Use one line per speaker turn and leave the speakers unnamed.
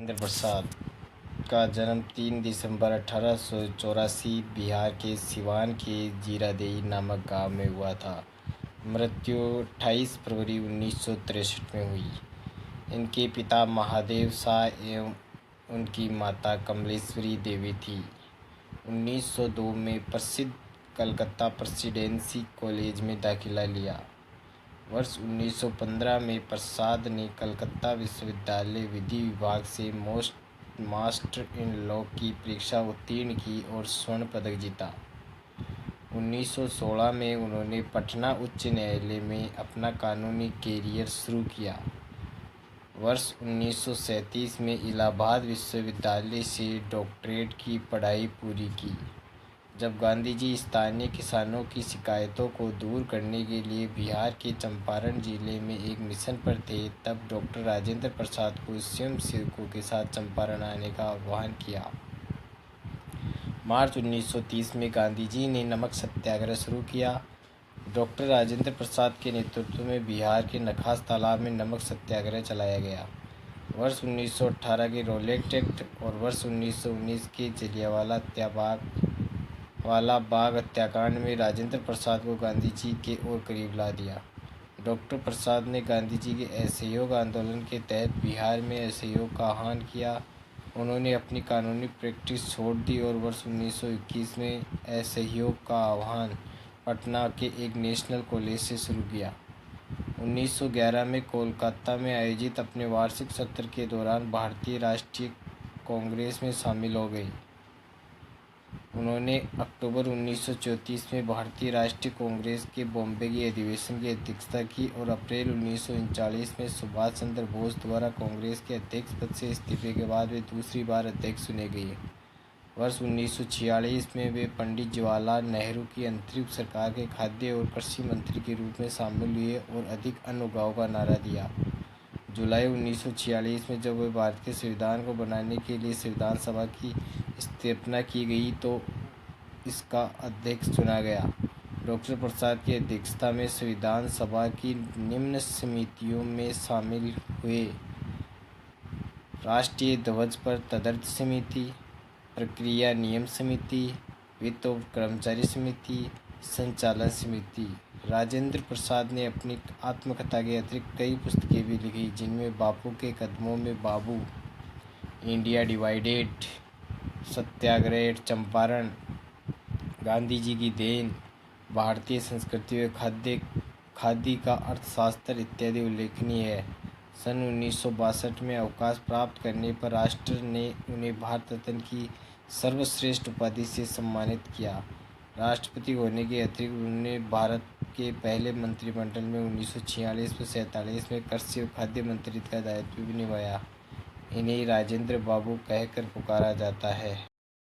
राजेंद्र प्रसाद का जन्म 3 दिसंबर 1884 बिहार के सिवान के जीरादेई नामक गांव में हुआ था। मृत्यु 28 फरवरी 1963 में हुई। इनके पिता महादेव शाह एवं उनकी माता कमलेश्वरी देवी थी। 1902 में प्रसिद्ध कलकत्ता प्रेसिडेंसी कॉलेज में दाखिला लिया। वर्ष 1915 में प्रसाद ने कलकत्ता विश्वविद्यालय विधि विभाग से मास्टर इन लॉ की परीक्षा उत्तीर्ण की और स्वर्ण पदक जीता। 1916 में उन्होंने पटना उच्च न्यायालय में अपना कानूनी कैरियर शुरू किया। वर्ष 1937 में इलाहाबाद विश्वविद्यालय से डॉक्टरेट की पढ़ाई पूरी की। जब गांधी जी स्थानीय किसानों की शिकायतों को दूर करने के लिए बिहार के चंपारण जिले में एक मिशन पर थे, तब डॉक्टर राजेंद्र प्रसाद को स्वयंसेवकों के साथ चंपारण आने का आह्वान किया। मार्च 1930 में गांधी जी ने नमक सत्याग्रह शुरू किया। डॉक्टर राजेंद्र प्रसाद के नेतृत्व में बिहार के नखास तालाब में नमक सत्याग्रह चलाया गया। वर्ष 1918 के रॉलेट एक्ट और वर्ष 1919 के जलियांवाला बाग हत्याकांड में राजेंद्र प्रसाद को गांधी जी के और करीब ला दिया। डॉक्टर प्रसाद ने गांधी जी के असहयोग आंदोलन के तहत बिहार में असहयोग का आह्वान किया। उन्होंने अपनी कानूनी प्रैक्टिस छोड़ दी और वर्ष 1921 में असहयोग का आह्वान पटना के एक नेशनल कॉलेज से शुरू किया। 1911 में कोलकाता में आयोजित अपने वार्षिक सत्र के दौरान भारतीय राष्ट्रीय कांग्रेस में शामिल हो गए। उन्होंने अक्टूबर 1934 में भारतीय राष्ट्रीय कांग्रेस के बॉम्बे के अधिवेशन की अध्यक्षता की और अप्रैल 1939 में सुभाष चंद्र बोस द्वारा कांग्रेस के अध्यक्ष पद से इस्तीफे के बाद वे दूसरी बार अध्यक्ष चुने गए। वर्ष 1946 में वे पंडित जवाहरलाल नेहरू की अंतरिम सरकार के खाद्य और कृषि मंत्री के रूप में शामिल हुए और अधिक अन्न उगाओ का नारा दिया। जुलाई 1946 में जब वे भारत के संविधान को बनाने के लिए संविधान सभा की स्थापना की गई तो इसका अध्यक्ष चुना गया। डॉक्टर प्रसाद की अध्यक्षता में संविधान सभा की निम्न समितियों में शामिल हुए: राष्ट्रीय ध्वज पर तदर्थ समिति, प्रक्रिया नियम समिति, वित्त और कर्मचारी समिति, संचालन समिति। राजेंद्र प्रसाद ने अपनी आत्मकथा के अतिरिक्त कई पुस्तकें भी लिखी, जिनमें बापू के कदमों में बाबू, इंडिया डिवाइडेड, सत्याग्रह चंपारण, गांधी जी की देन, भारतीय संस्कृति व खादी का अर्थशास्त्र इत्यादि उल्लेखनीय है। सन 1962 में अवकाश प्राप्त करने पर राष्ट्र ने उन्हें भारत रत्न की सर्वश्रेष्ठ उपाधि से सम्मानित किया। राष्ट्रपति होने के अतिरिक्त उन्होंने भारत के पहले मंत्रिमंडल में 1946 से 47 में कृषि और खाद्य मंत्री का दायित्व भी निभाया। इन्हें राजेंद्र बाबू कहकर पुकारा जाता है।